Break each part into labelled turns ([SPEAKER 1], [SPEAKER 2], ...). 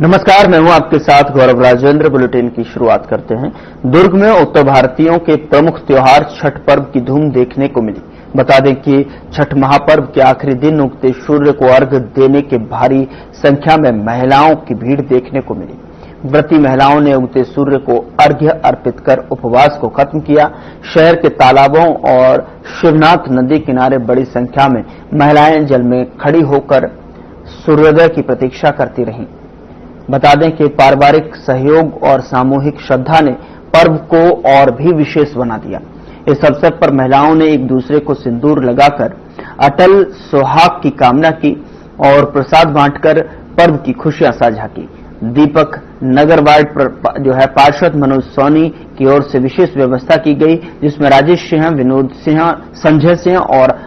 [SPEAKER 1] नमस्कार, मैं हूं आपके साथ गौरव राजेंद्र। बुलेटिन की शुरुआत करते हैं। दुर्ग में उत्तर भारतीयों के प्रमुख त्योहार छठ पर्व की धूम देखने को मिली। बता दें कि छठ महापर्व के आखिरी दिन उगते सूर्य को अर्घ्य देने के भारी संख्या में महिलाओं की भीड़ देखने को मिली। व्रती महिलाओं ने उगते सूर्य को अर्घ्य अर्पित कर उपवास को खत्म किया। शहर के तालाबों और शिवनाथ नदी किनारे बड़ी संख्या में महिलाएं जल में खड़ी होकर सूर्योदय की प्रतीक्षा करती रहीं। बता दें कि पारिवारिक सहयोग और सामूहिक श्रद्धा ने पर्व को और भी विशेष बना दिया। इस अवसर पर महिलाओं ने एक दूसरे को सिंदूर लगाकर अटल सुहाग की कामना की और प्रसाद बांटकर पर्व की खुशियां साझा की। दीपक नगर वार्ड पर पार्षद मनोज सोनी की ओर से विशेष व्यवस्था की गई, जिसमें राजेश सिंह, विनोद सिंह, संजय सिंह और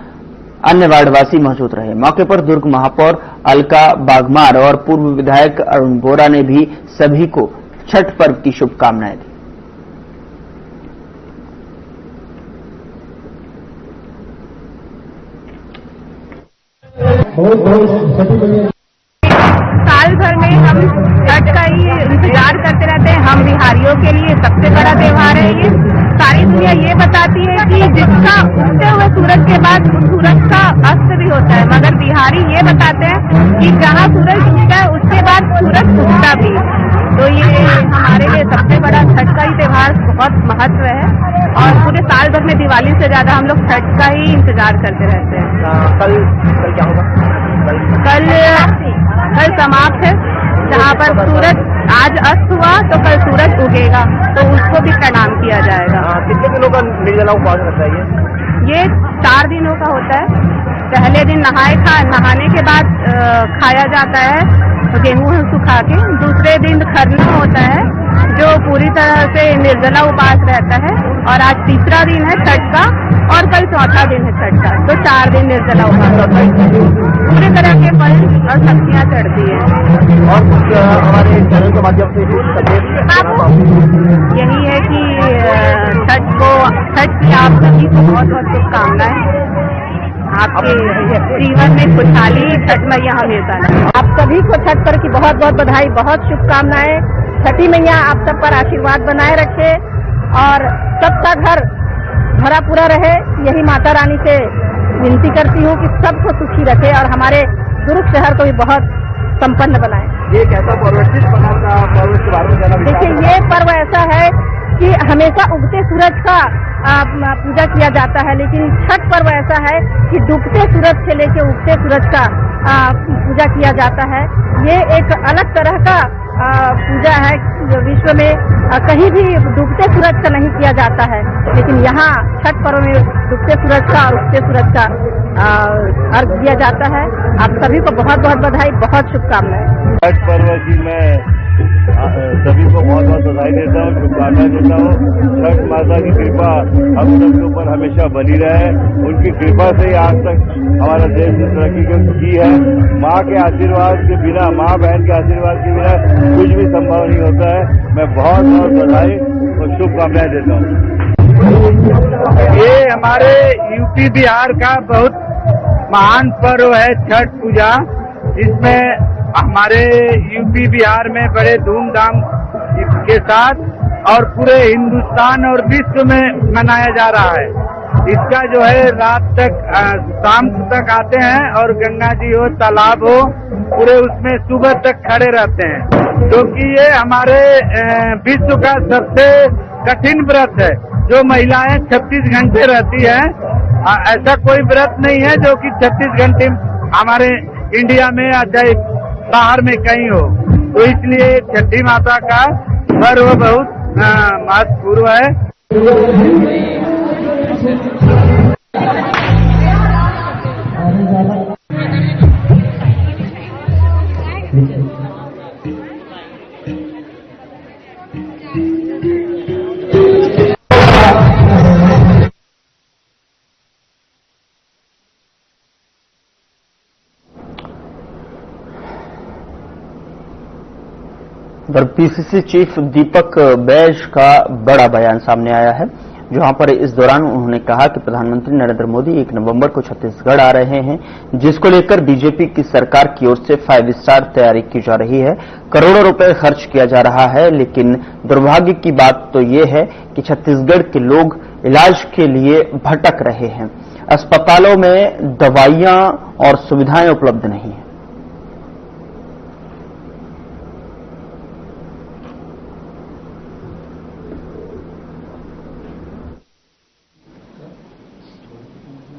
[SPEAKER 1] अन्य वार्डवासी मौजूद रहे। मौके पर दुर्ग महापौर अलका बागमार और पूर्व विधायक अरुण बोरा ने भी सभी को छठ पर्व की शुभकामनाएं दी।
[SPEAKER 2] साल भर में हम छठ का ही इंतजार करते रहते हैं। हम बिहारियों के लिए सबसे बड़ा त्योहार है ये। सारी दुनिया ये बताती है कि जिसका उगते हुए सूरज के बाद सूरज का अस्त भी होता है, मगर बिहारी ये बताते हैं कि जहाँ सूरज उगता है उसके बाद सूरज उगता भी। तो ये हमारे लिए सबसे बड़ा छठ का ही त्योहार बहुत महत्व है और पूरे साल भर में दिवाली से ज्यादा हम लोग छठ का ही इंतजार करते रहते हैं।
[SPEAKER 3] कल क्या होगा?
[SPEAKER 2] कल समाप्त है, जहाँ पर सूरज आज अस्त हुआ तो कल सूरज उगेगा, तो उसको भी प्रणाम किया जाएगा।
[SPEAKER 3] कितने दिनों का निर्जला उपवास रहता है
[SPEAKER 2] ये 4 दिनों का होता है। पहले दिन नहाने के बाद खाया जाता है गेहूं सुखा के। दूसरे दिन खरना होता है जो पूरी तरह से निर्जला उपवास रहता है, और आज तीसरा दिन है छठ का और कल चौथा दिन है छठ का। तो 4 दिन निर्जला उपवास होता है। पूरे तरह के फल और सब्जियां चढ़ती है।
[SPEAKER 3] और कुछ हमारे चैनल के माध्यम से
[SPEAKER 2] यही है कि छठ की आप सभी को बहुत बहुत शुभकामनाएं। आपके जीवन में खुशहाली छठ मैया हमेशा रहे।
[SPEAKER 4] आप सभी को छठ पर्व की बहुत बहुत बधाई, बहुत शुभकामनाएं। छठी मैया आप सब पर आशीर्वाद बनाए रखे और सबका घर भरा पूरा रहे, यही माता रानी से विनती करती हूँ कि सबको सुखी रखे और हमारे दुर्ग शहर को भी बहुत संपन्न बनाए।
[SPEAKER 3] ये कैसा पर्व के बारे में जाना?
[SPEAKER 4] देखिए, ये पर्व ऐसा है कि हमेशा उगते सूरज का पूजा किया जाता है, लेकिन छठ पर्व ऐसा है कि डूबते सूरज से लेकर उगते सूरज का पूजा किया जाता है। ये एक अलग तरह का पूजा है। विश्व में कहीं भी डूबते सूरज का नहीं किया जाता है, लेकिन यहाँ छठ पर्व में डूबते सूरज का और उगते सूरज का अर्घ दिया जाता है। आप सभी को बहुत बहुत बधाई, बहुत शुभकामनाएं।
[SPEAKER 5] छठ पर्व की मैं सभी को बहुत बहुत बधाई देता हूँ, शुभकामनाएं देता हूँ। छठ माता की कृपा हम सबके ऊपर हमेशा बनी रहे। उनकी कृपा से ही आज तक हमारा देश ने तरक्की की है। माँ के आशीर्वाद के बिना, माँ बहन के आशीर्वाद के बिना कुछ भी संभव नहीं होता है। मैं बहुत बहुत बधाई और शुभकामनाएं देता हूँ।
[SPEAKER 6] ये हमारे यूपी बिहार का बहुत महान पर्व है छठ पूजा। इसमें हमारे यूपी बिहार में बड़े धूमधाम के साथ और पूरे हिंदुस्तान और विश्व में मनाया जा रहा है। इसका जो है रात तक शाम तक आते हैं और गंगा जी हो, तालाब हो, पूरे उसमें सुबह तक खड़े रहते हैं, क्योंकि ये हमारे विश्व का सबसे कठिन व्रत है जो महिलाएं 36 घंटे रहती हैं। ऐसा कोई व्रत नहीं है जो कि 36 घंटे हमारे इंडिया में या चाहे बाहर में कहीं हो। तो इसलिए छठी माता का पर्व बहुत महत्वपूर्ण है।
[SPEAKER 1] पीसीसी चीफ दीपक बैज का बड़ा बयान सामने आया है। जहां पर इस दौरान उन्होंने कहा कि प्रधानमंत्री नरेंद्र मोदी 1 नवंबर को छत्तीसगढ़ आ रहे हैं, जिसको लेकर बीजेपी की सरकार की ओर से 5 स्टार तैयारी की जा रही है। करोड़ों रुपए खर्च किया जा रहा है, लेकिन दुर्भाग्य की बात तो ये है कि छत्तीसगढ़ के लोग इलाज के लिए भटक रहे हैं। अस्पतालों में दवाइयां और सुविधाएं उपलब्ध नहीं है।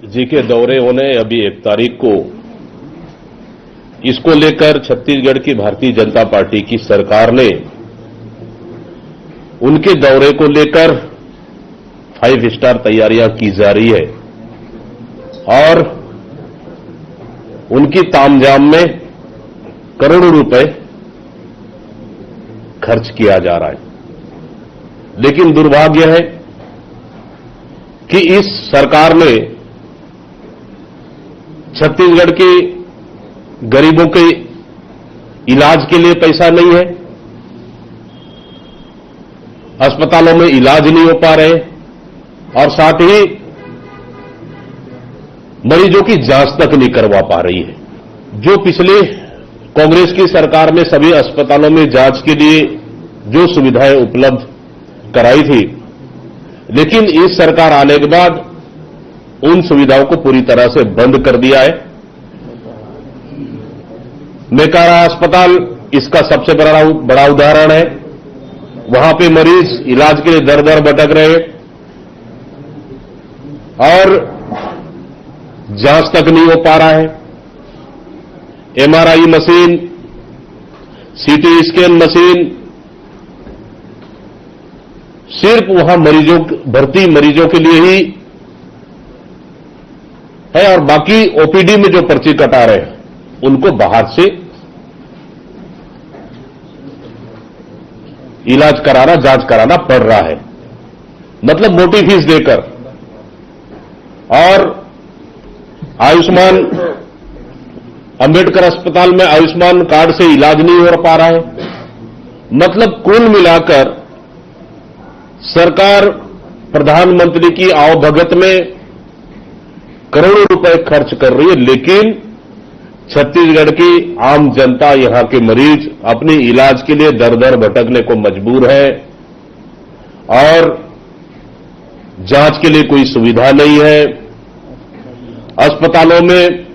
[SPEAKER 7] जी के दौरे होने अभी 1 तारीख को, इसको लेकर छत्तीसगढ़ की भारतीय जनता पार्टी की सरकार ने उनके दौरे को लेकर 5 स्टार तैयारियां की जा रही है और उनकी तामझाम में करोड़ों रुपए खर्च किया जा रहा है। लेकिन दुर्भाग्य है कि इस सरकार ने छत्तीसगढ़ के गरीबों के इलाज के लिए पैसा नहीं है, अस्पतालों में इलाज नहीं हो पा रहे और साथ ही मरीजों की जांच तक नहीं करवा पा रही है। जो पिछले कांग्रेस की सरकार में सभी अस्पतालों में जांच के लिए जो सुविधाएं उपलब्ध कराई थी, लेकिन इस सरकार आने के बाद उन सुविधाओं को पूरी तरह से बंद कर दिया है। मेकारा अस्पताल इसका सबसे बड़ा उदाहरण है। वहां पे मरीज इलाज के लिए दर दर भटक रहे हैं और जांच तक नहीं हो पा रहा है। MRI machine, CT scan machine सिर्फ वहां भर्ती मरीजों के लिए ही है और बाकी ओपीडी में जो पर्ची कटा रहे हैं उनको बाहर से इलाज कराना, जांच कराना पड़ रहा है, मतलब मोटी फीस देकर। और आयुष्मान अंबेडकर अस्पताल में आयुष्मान कार्ड से इलाज नहीं हो पा रहा है। मतलब कुल मिलाकर सरकार प्रधानमंत्री की आवभगत में करोड़ों रुपए खर्च कर रही है, लेकिन छत्तीसगढ़ की आम जनता, यहां के मरीज अपने इलाज के लिए दर दर भटकने को मजबूर है और जांच के लिए कोई सुविधा नहीं है। अस्पतालों में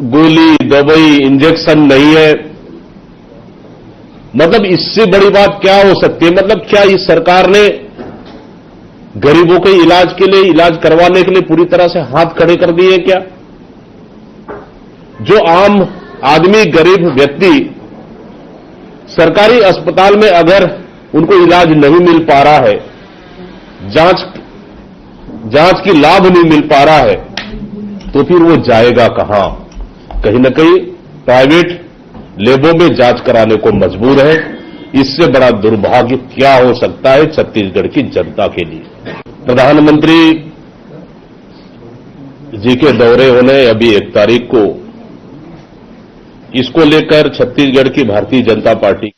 [SPEAKER 7] गोली, दवाई, इंजेक्शन नहीं है। मतलब इससे बड़ी बात क्या हो सकती है? मतलब क्या इस सरकार ने गरीबों के इलाज के लिए, इलाज करवाने के लिए पूरी तरह से हाथ खड़े कर दिए क्या? जो आम आदमी, गरीब व्यक्ति सरकारी अस्पताल में अगर उनको इलाज नहीं मिल पा रहा है, जांच की लाभ नहीं मिल पा रहा है, तो फिर वो जाएगा कहां? कहीं न कहीं प्राइवेट लैबों में जांच कराने को मजबूर है। इससे बड़ा दुर्भाग्य क्या हो सकता है छत्तीसगढ़ की जनता के लिए? प्रधानमंत्री जी के दौरे होने अभी 1 तारीख को, इसको लेकर छत्तीसगढ़ की भारतीय जनता पार्टी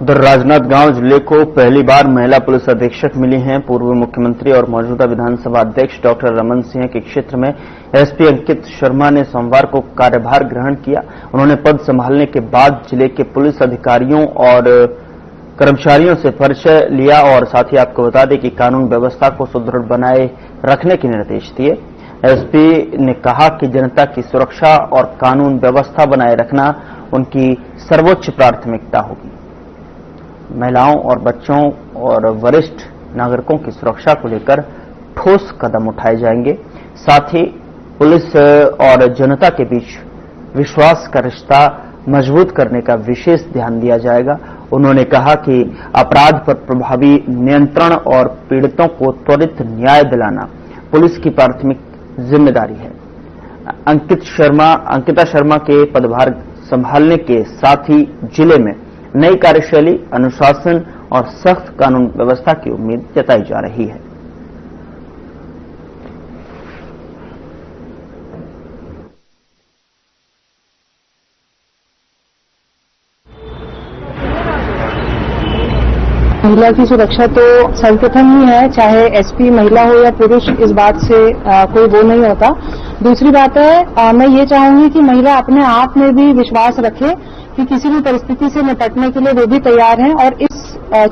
[SPEAKER 1] उधर राजनांदगांव जिले को पहली बार महिला पुलिस अधीक्षक मिली हैं। पूर्व मुख्यमंत्री और मौजूदा विधानसभा अध्यक्ष डॉक्टर रमन सिंह के क्षेत्र में एसपी अंकित शर्मा ने सोमवार को कार्यभार ग्रहण किया। उन्होंने पद संभालने के बाद जिले के पुलिस अधिकारियों और कर्मचारियों से परिचय लिया और साथ ही आपको बता दें कि कानून व्यवस्था को सुदृढ़ बनाए रखने के निर्देश दिए। एसपी ने कहा कि जनता की सुरक्षा और कानून व्यवस्था बनाए रखना उनकी सर्वोच्च प्राथमिकता होगी। महिलाओं और बच्चों और वरिष्ठ नागरिकों की सुरक्षा को लेकर ठोस कदम उठाए जाएंगे। साथ ही पुलिस और जनता के बीच विश्वास का रिश्ता मजबूत करने का विशेष ध्यान दिया जाएगा। उन्होंने कहा कि अपराध पर प्रभावी नियंत्रण और पीड़ितों को त्वरित न्याय दिलाना पुलिस की प्राथमिक जिम्मेदारी है। अंकिता शर्मा के पदभार संभालने के साथ ही जिले में नई कार्यशैली, अनुशासन और सख्त कानून व्यवस्था की उम्मीद जताई जा रही है।
[SPEAKER 4] महिला की सुरक्षा तो सर्वप्रथम ही है, चाहे एसपी महिला हो या पुरुष, इस बात से कोई वो नहीं होता। दूसरी बात है, मैं ये चाहूंगी कि महिला अपने आप में भी विश्वास रखे कि किसी भी परिस्थिति से निपटने के लिए वो भी तैयार हैं, और इस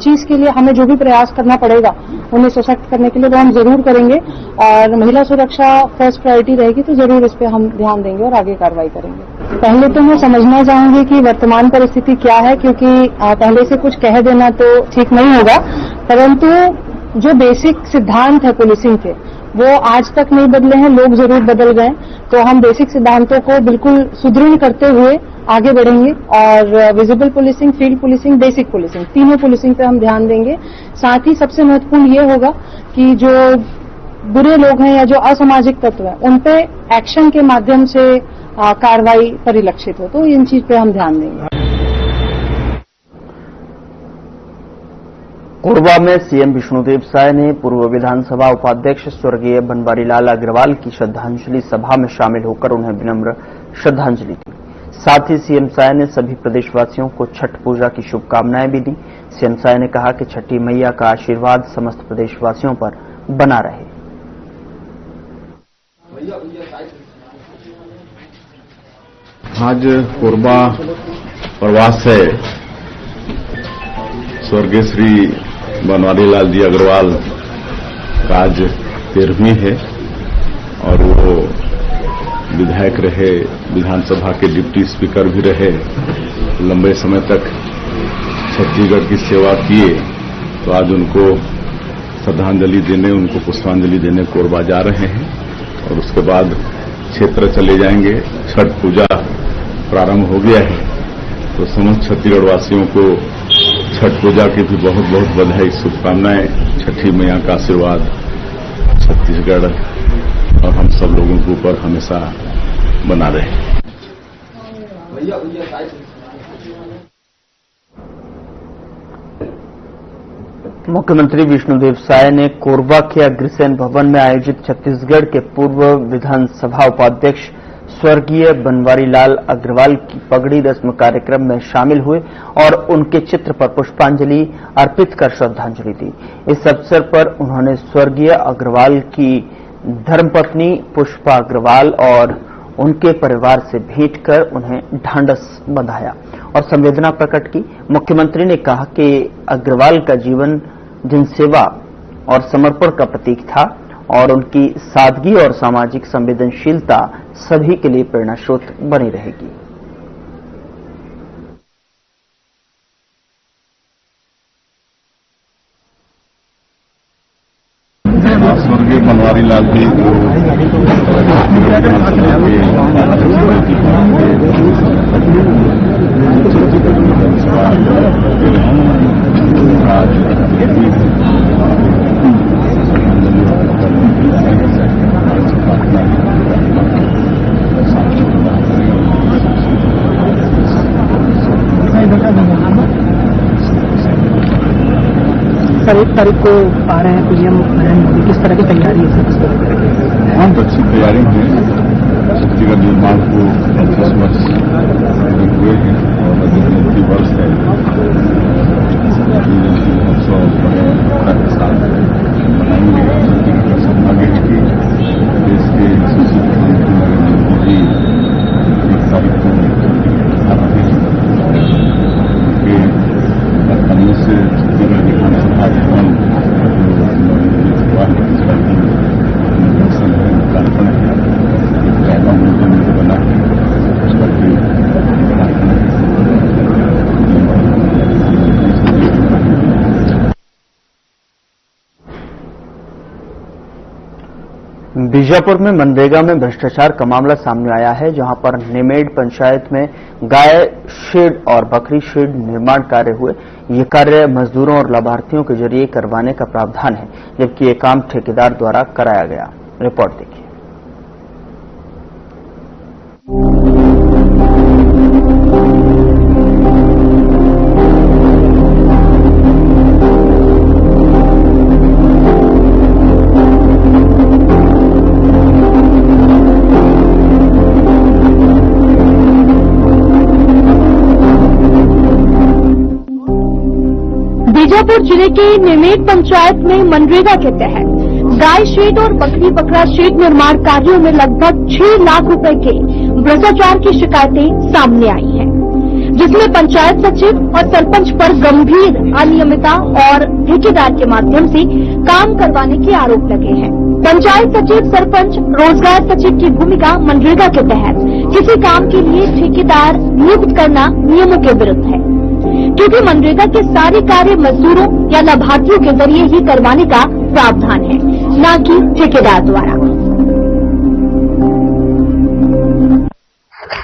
[SPEAKER 4] चीज के लिए हमें जो भी प्रयास करना पड़ेगा उन्हें सशक्त करने के लिए वो हम जरूर करेंगे, और महिला सुरक्षा फर्स्ट प्रायोरिटी रहेगी तो जरूर इस पे हम ध्यान देंगे और आगे कार्रवाई करेंगे। पहले तो मैं समझना चाहूंगी कि वर्तमान परिस्थिति क्या है, क्योंकि पहले से कुछ कह देना तो ठीक नहीं होगा, परंतु जो बेसिक सिद्धांत है पुलिसिंग के वो आज तक नहीं बदले हैं, लोग जरूर बदल गए। तो हम बेसिक सिद्धांतों को बिल्कुल सुदृढ़ करते हुए आगे बढ़ेंगे, और visible policing, field policing, basic policing, तीनों पुलिसिंग पे हम ध्यान देंगे। साथ ही सबसे महत्वपूर्ण ये होगा कि जो बुरे लोग हैं या जो असामाजिक तत्व है उन पे एक्शन के माध्यम से कार्रवाई परिलक्षित हो, तो इन चीज पे हम ध्यान देंगे।
[SPEAKER 1] कोरबा में सीएम विष्णुदेव साय ने पूर्व विधानसभा उपाध्यक्ष स्वर्गीय बनवारीलाल अग्रवाल की श्रद्धांजलि सभा में शामिल होकर उन्हें विनम्र श्रद्धांजलि दी। साथ ही सीएम साय ने सभी प्रदेशवासियों को छठ पूजा की शुभकामनाएं भी दी। सीएम साय ने कहा कि छठी मैया का आशीर्वाद समस्त प्रदेशवासियों पर बना रहे।
[SPEAKER 5] आज कोरबा प्रवास से स्वर्गीय श्री बनवारीलाल जी अग्रवाल का आज 13वीं है, और वो विधायक रहे, विधानसभा के डिप्टी स्पीकर भी रहे, लंबे समय तक छत्तीसगढ़ की सेवा किए। तो आज उनको श्रद्धांजलि देने, उनको पुष्पांजलि देने कोरबा जा रहे हैं, और उसके बाद क्षेत्र चले जाएंगे। छठ पूजा प्रारंभ हो गया है, तो समस्त छत्तीसगढ़ वासियों को छठ पूजा की भी बहुत बहुत बधाई, शुभकामनाएं। छठी मैया का आशीर्वाद छत्तीसगढ़ और हम सब लोगों के ऊपर हमेशा बना रहे।
[SPEAKER 1] मुख्यमंत्री विष्णुदेव साय ने कोरबा के अग्रसेन भवन में आयोजित छत्तीसगढ़ के पूर्व विधानसभा उपाध्यक्ष स्वर्गीय बनवारीलाल अग्रवाल की पगड़ी रस्म कार्यक्रम में शामिल हुए और उनके चित्र पर पुष्पांजलि अर्पित कर श्रद्धांजलि दी। इस अवसर पर उन्होंने स्वर्गीय अग्रवाल की धर्मपत्नी पुष्पा अग्रवाल और उनके परिवार से भेंट कर उन्हें ढांढस बंधाया और संवेदना प्रकट की। मुख्यमंत्री ने कहा कि अग्रवाल का जीवन जनसेवा और समर्पण का प्रतीक था और उनकी सादगी और सामाजिक संवेदनशीलता सभी के लिए प्रेरणा स्रोत बनी रहेगी।
[SPEAKER 5] स्वर्गीय बनवारीलाल जी
[SPEAKER 4] सर 1 तारीख को आ रहे हैं पीएम नरेंद्र मोदी, किस तरह की तैयारी है?
[SPEAKER 5] बहुत अच्छी तैयारी है। छत्तीसगढ़ निर्माण को 10 वर्ष हुए हैं और जयंती वर्ष है। जयंती महोत्सव बड़े के साथ मनाएंगे। छत्तीसगढ़ का सौभाग्य है कि देश के यशस्वी प्रधानमंत्री नरेंद्र मोदी 1 तारीख को आ रहे हैं। राजधानी से छत्तीसगढ़ विधानसभा भवन बना है।
[SPEAKER 1] बीजापुर में मनरेगा में भ्रष्टाचार का मामला सामने आया है, जहां पर नेमेड पंचायत में गाय शेड और बकरी शेड निर्माण कार्य हुए। ये कार्य मजदूरों और लाभार्थियों के जरिए करवाने का प्रावधान है, जबकि ये काम ठेकेदार द्वारा कराया गया। रिपोर्ट देखिए।
[SPEAKER 4] बीजापुर
[SPEAKER 8] बीजापुर जिले के निमेट पंचायत में मनरेगा के तहत गाय शेड और बकरी बकरा शेड निर्माण कार्यों में लगभग 6 लाख रुपए के भ्रष्टाचार की शिकायतें सामने आई हैं, जिसमें पंचायत सचिव और सरपंच पर गंभीर अनियमितता और ठेकेदार के माध्यम से काम करवाने के आरोप लगे हैं। पंचायत सचिव, सरपंच, रोजगार सचिव की भूमिका मनरेगा के तहत किसी काम के लिए ठेकेदार नियुक्त करना नियमों के विरुद्ध है, क्योंकि मनरेगा के सारे कार्य मजदूरों या लाभार्थियों के जरिए ही करवाने का प्रावधान है, न कि ठेकेदार द्वारा।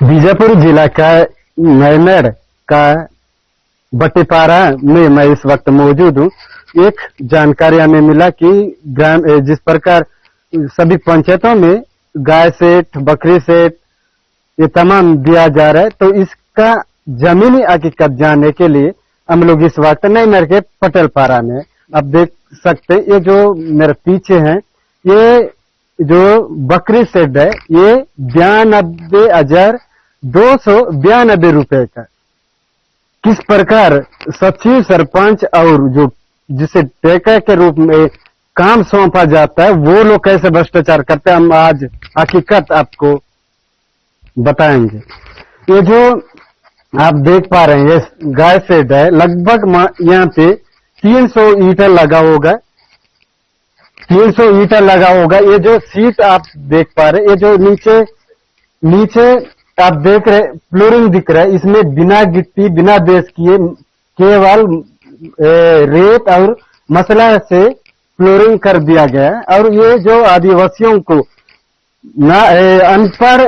[SPEAKER 9] बीजापुर जिला का नैमेड़ का बटेपारा में मैं इस वक्त मौजूद हूँ। एक जानकारी हमें मिला कि जिस प्रकार सभी पंचायतों में गाय सेठ, बकरी सेठ ये तमाम दिया जा रहा है, तो इसका जमीनी हकीकत जानने के लिए हम लोग इस वक्त नैमेड़ के पटेलपारा में, आप देख सकते हैं ये जो मेरे पीछे हैं, ये जो बकरी सेट है ये 92,292 रुपए का। किस प्रकार सचिव, सरपंच और जो जिसे ठेका के रूप में काम सौंपा जाता है वो लोग कैसे भ्रष्टाचार करते हैं, हम आज हकीकत आपको बताएंगे। ये जो आप देख पा रहे हैं ये गाय सेट है, लगभग यहाँ पे 300 ईटा लगा होगा, 300 ईटा लगा होगा। ये जो सीट आप देख पा रहे, ये जो नीचे आप देख रहे फ्लोरिंग दिख रहा है, इसमें बिना गिट्टी, बिना बेस किए केवल रेत और मसला से फ्लोरिंग कर दिया गया है। और ये जो आदिवासियों को अनपढ़,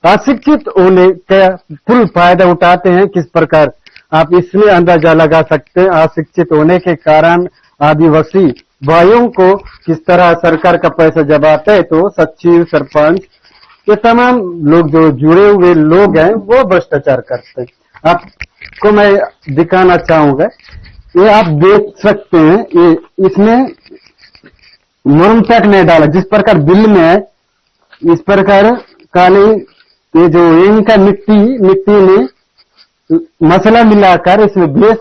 [SPEAKER 9] अशिक्षित होने का फुल फायदा उठाते हैं, किस प्रकार आप इसमें अंदाजा लगा सकते हैं। अशिक्षित होने के कारण आदिवासी भाइयों को किस तरह सरकार का पैसा जब आता है तो सचिव, सरपंच, ये तमाम लोग जो जुड़े हुए लोग हैं वो भ्रष्टाचार करते हैं। आपको मैं दिखाना चाहूंगा, ये आप देख सकते हैं, ये इसमें मुरम तक नहीं डाला, जिस प्रकार बिल में है इस प्रकार काली, ये जो इनका मिट्टी में मसला मिलाकर इसमें बेस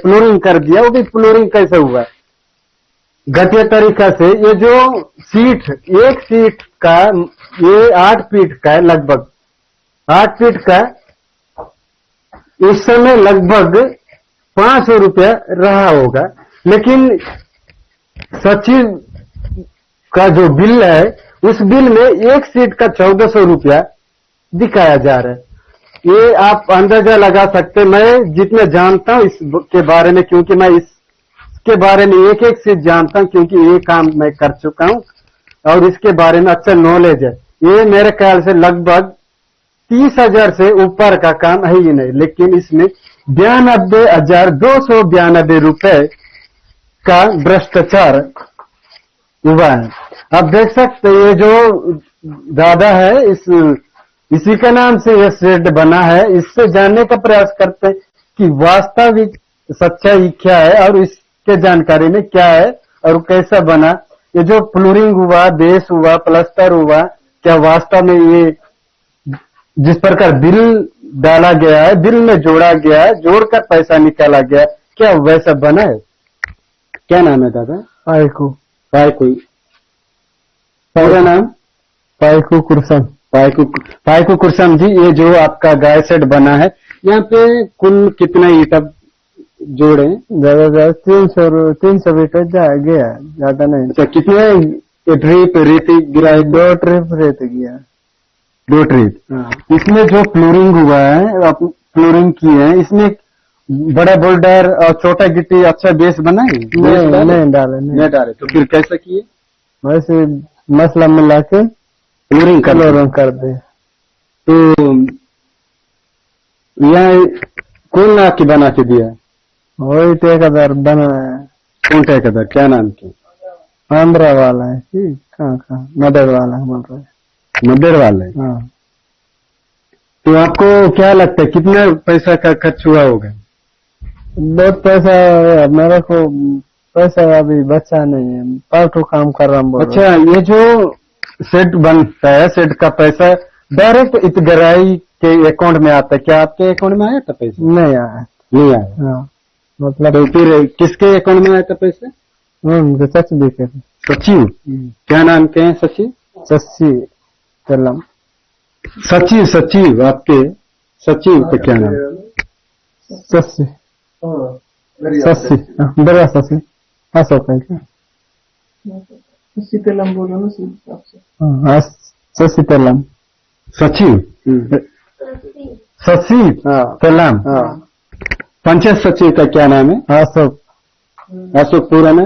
[SPEAKER 9] फ्लोरिंग कर दिया। वो भी फ्लोरिंग कैसे हुआ, घटिया तरीका से। ये जो सीट, एक सीट का ये 8 फीट का है, लगभग 8 फीट का, इस समय लगभग 500 रुपया रहा होगा। लेकिन सचिव का जो बिल है उस बिल में एक सीट का 1400 रुपया दिखाया जा रहा है। ये आप अंदाजा लगा सकते। मैं जितना जानता हूँ इसके बारे में, क्योंकि मैं इसके बारे में एक चीज जानता हूँ, क्योंकि ये काम मैं कर चुका हूँ और इसके बारे में अच्छा नॉलेज है। ये मेरे ख्याल से लगभग 30,000 से ऊपर का काम है ही नहीं, लेकिन इसमें 92,292 रुपए का भ्रष्टाचार हुआ है। आप देख सकते हैं ये जो दादा है, इसी का नाम से यह शेड बना है। इससे जानने का प्रयास करते हैं कि वास्तविक सच्चाई क्या है और इसके जानकारी में क्या है और कैसा बना। ये जो फ्लोरिंग हुआ, बेस हुआ, प्लास्टर हुआ, क्या वास्तव में ये जिस प्रकार बिल डाला गया है, बिल में जोड़ा गया है, जोड़कर पैसा निकाला गया, क्या वैसा बना है? क्या नाम है दादा? पायकू पूरा नाम? पायकू कुरसम जी। ये जो आपका गाय सेट बना है, यहाँ पे कुल कितना ईटा जोड़े? ज्यादा 300 ईटा गया, ज्यादा नहीं। अच्छा, कितने ट्रिप रेती गिरा? 2 ट्रिप रेती गया। 2 ट्रिप। इसमें जो फ्लोरिंग हुआ है, आप फ्लोरिंग की है, इसमें बड़ा बोल्डर और छोटा गिट्टी अच्छा बेस बना है? नहीं डाले। तो फिर कैसा किए? वैसे मसला मिला के फ्लोरिंग कर दे। तो यहाँ कौन ला के बना के दिया? वही ठेकेदार बना है। कौन ठेकेदार, क्या नाम की? आंध्रा वाला है। कहाँ मदर वाला बोल रहे? मदर वाला है। हाँ। तो आपको क्या लगता है कितना पैसा का खर्च हुआ होगा? बहुत पैसा, मेरे को पैसा अभी बचा नहीं है, पार्टू काम कर रहा हूँ। अच्छा, ये जो सेट बनता है, सेट का पैसा डायरेक्ट इतगराई के अकाउंट में आता है, क्या आपके अकाउंट में आया था पैसा? नहीं आया। हाँ। मतलब तो फिर किसके अकाउंट में आया था पैसे? सचिव के। सचिव क्या नाम के हैं? सचिव शशि तेलम। सचिव आपके सचिव का क्या नाम? शशि बड़ा शशि अशोक है क्या? शशि तेलम बोलो ना। हाँ शशि तेलम। सचिव शशि तेलम। पंचायत सचिव का क्या नाम है? अशोक पूरा नाम?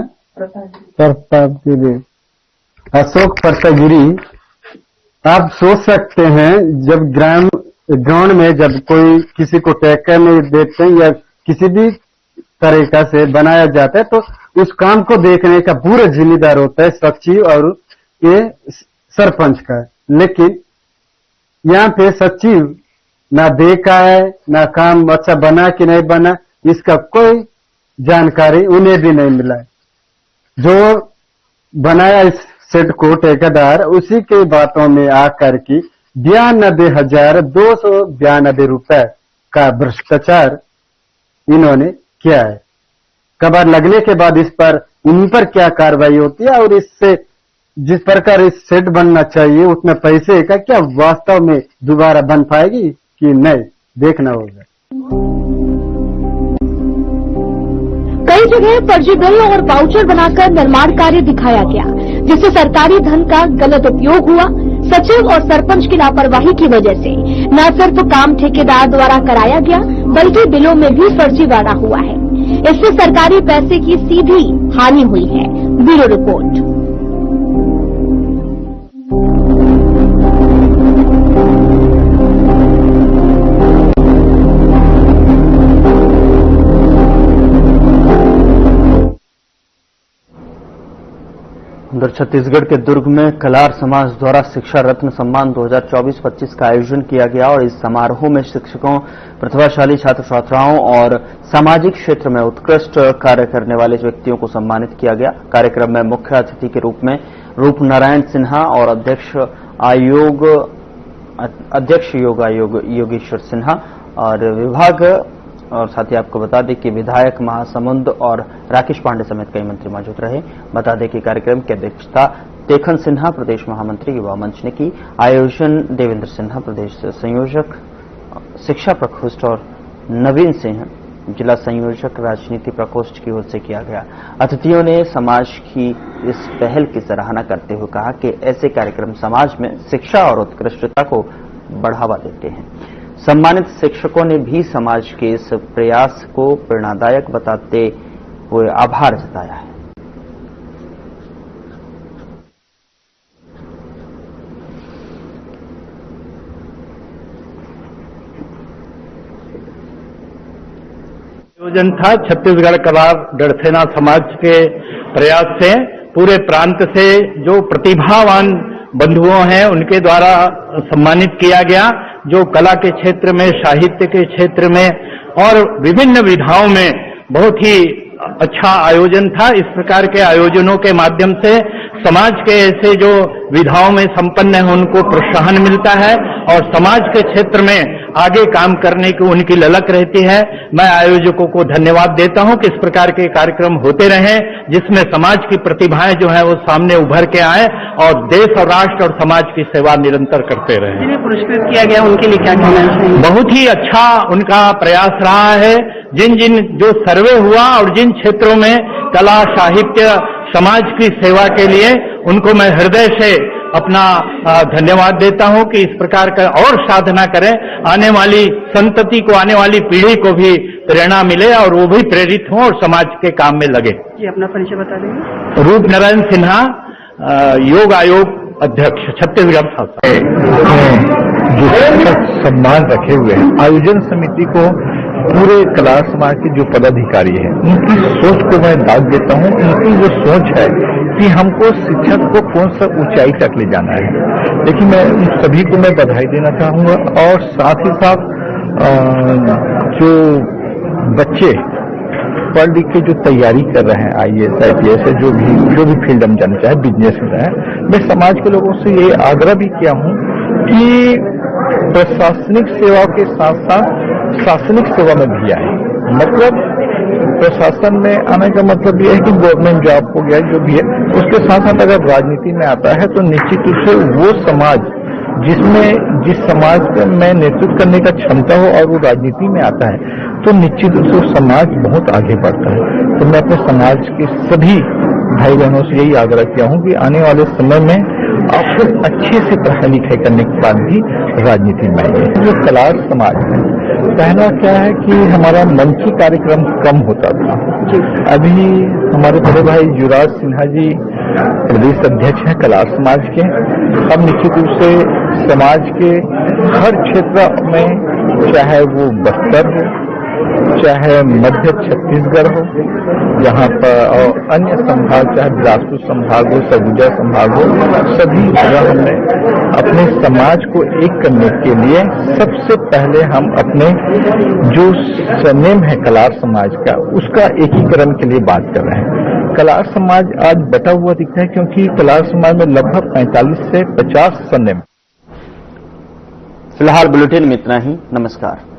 [SPEAKER 9] प्रतापगिरी। अशोक प्रतापगिरी। आप सोच सकते हैं जब ग्राउंड में जब कोई किसी को टैक्कर में देते हैं या किसी भी तरीका से बनाया जाता है तो उस काम को देखने का पूरा जिम्मेदार होता है सचिव और ये सरपंच का। लेकिन यहाँ पे सचिव ना देखा है ना काम अच्छा बना कि नहीं बना, इसका कोई जानकारी उन्हें भी नहीं मिला है। जो बनाया इस सेट को ठेकेदार उसी के बातों में आकर की 92,292 रुपए का भ्रष्टाचार इन्होंने किया है। कबाड़ लगने के बाद इस पर इन पर क्या कार्रवाई होती है और इससे जिस प्रकार इस सेट बनना चाहिए उसमें पैसे का क्या वास्तव में दोबारा बन पाएगी कि नहीं, देखना होगा।
[SPEAKER 8] कई जगह फर्जी बिल और वाउचर बनाकर निर्माण कार्य दिखाया गया, जिससे सरकारी धन का गलत उपयोग हुआ। सचिव और सरपंच की लापरवाही की वजह से न सिर्फ काम ठेकेदार द्वारा कराया गया बल्कि बिलों में भी फर्जीवाड़ा हुआ है। इससे सरकारी पैसे की सीधी हानि हुई है। Bureau report.
[SPEAKER 1] उधर छत्तीसगढ़ के दुर्ग में कलार समाज द्वारा शिक्षा रत्न सम्मान 2024-25 का आयोजन किया गया और इस समारोह में शिक्षकों, प्रतिभाशाली छात्र छात्राओं और सामाजिक क्षेत्र में उत्कृष्ट कार्य करने वाले व्यक्तियों को सम्मानित किया गया। कार्यक्रम में मुख्य अतिथि के रूप में रूपनारायण सिन्हा और अध्यक्ष योग आयोग योगेश्वर सिन्हा और विभाग और साथ ही आपको बता दें कि विधायक महासमुंद और राकेश पांडे समेत कई मंत्री मौजूद रहे। बता दें कि कार्यक्रम की अध्यक्षता तेखन सिन्हा प्रदेश महामंत्री युवा मंच ने की। आयोजन देवेंद्र सिन्हा प्रदेश संयोजक शिक्षा प्रकोष्ठ और नवीन सिंह जिला संयोजक राजनीति प्रकोष्ठ की ओर से किया गया। अतिथियों ने समाज की इस पहल की सराहना करते हुए कहा कि ऐसे कार्यक्रम समाज में शिक्षा और उत्कृष्टता को बढ़ावा देते हैं। सम्मानित शिक्षकों ने भी समाज के इस प्रयास को प्रेरणादायक बताते हुए आभार जताया है।
[SPEAKER 6] आयोजन था छत्तीसगढ़ कलार गढ़सेना समाज के प्रयास से पूरे प्रांत से जो प्रतिभावान बंधुओं हैं उनके द्वारा सम्मानित किया गया। जो कला के क्षेत्र में, साहित्य के क्षेत्र में और विभिन्न विधाओं में बहुत ही अच्छा आयोजन था। इस प्रकार के आयोजनों के माध्यम से समाज के ऐसे जो विधाओं में संपन्न हैं उनको प्रोत्साहन मिलता है और समाज के क्षेत्र में आगे काम करने की उनकी ललक रहती है। मैं आयोजकों को धन्यवाद देता हूं कि इस प्रकार के कार्यक्रम होते रहें जिसमें समाज की प्रतिभाएं जो है वो सामने उभर के आए और देश और राष्ट्र और समाज की सेवा निरंतर करते रहें।
[SPEAKER 2] जिन्हें पुरस्कृत किया गया उनके लिए क्या कहना चाहिए?
[SPEAKER 6] बहुत ही अच्छा उनका प्रयास रहा है। जिन जो सर्वे हुआ और जिन क्षेत्रों में कला, साहित्य, समाज की सेवा के लिए उनको मैं हृदय से अपना धन्यवाद देता हूं कि इस प्रकार का और साधना करें, आने वाली संतति को, आने वाली पीढ़ी को भी प्रेरणा मिले और वो भी प्रेरित हों और समाज के काम में लगे।
[SPEAKER 2] जी अपना परिचय बता देंगे।
[SPEAKER 6] रूपनारायण सिन्हा, योग आयोग अध्यक्ष, छत्तीसगढ़ शासन।
[SPEAKER 10] जो सम्मान रखे हुए हैं आयोजन समिति को, पूरे कला समाज के जो पदाधिकारी हैं उनकी सोच को मैं दाद देता हूं। उनकी जो सोच है कि हमको शिक्षक को कौन सा ऊंचाई तक ले जाना है, लेकिन मैं उन सभी को मैं बधाई देना चाहूंगा। और साथ ही साथ जो बच्चे पढ़ लिख के जो तैयारी कर रहे हैं IAS, IPS जो भी फील्ड हम जाना चाहे, बिजनेस में है, मैं समाज के लोगों से ये आग्रह भी किया हूं कि प्रशासनिक सेवा के साथ साथ शासनिक सेवा में भी आए। मतलब प्रशासन में आने का मतलब यह है कि गवर्नमेंट जॉब हो गया जो भी है, उसके साथ साथ अगर राजनीति में आता है तो निश्चित रूप से वो समाज जिस समाज में नेतृत्व करने का क्षमता हो और वो राजनीति में आता है तो निश्चित रूप से समाज बहुत आगे बढ़ता है। तो मैं अपने समाज के सभी भाई बहनों से यही आग्रह किया हूं कि आने वाले समय में आप अच्छे से पढ़ाई लिखाई करने के बाद भी राजनीति में आइए। जो कलार समाज है, पहला क्या है कि हमारा मंची कार्यक्रम कम होता था। अभी हमारे बड़े भाई युवराज सिन्हा जी प्रदेश अध्यक्ष हैं कलार समाज के। अब निश्चित रूप से समाज के हर क्षेत्र में, चाहे वो बस्तर हो, चाहे मध्य छत्तीसगढ़ हो, जहाँ पर और अन्य संभाग, चाहे बिलासपुर संभाग हो, सरगुजा संभाग हो, सभी जगह हमने अपने समाज को एक करने के लिए सबसे पहले हम अपने जो सरनेम है कलार समाज का, उसका एकीकरण के लिए बात कर रहे हैं। कलार समाज आज बटा हुआ दिखता है क्योंकि कलार समाज में लगभग 45 से 50 सरनेम।
[SPEAKER 1] फिलहाल बुलेटिन में इतना ही। नमस्कार।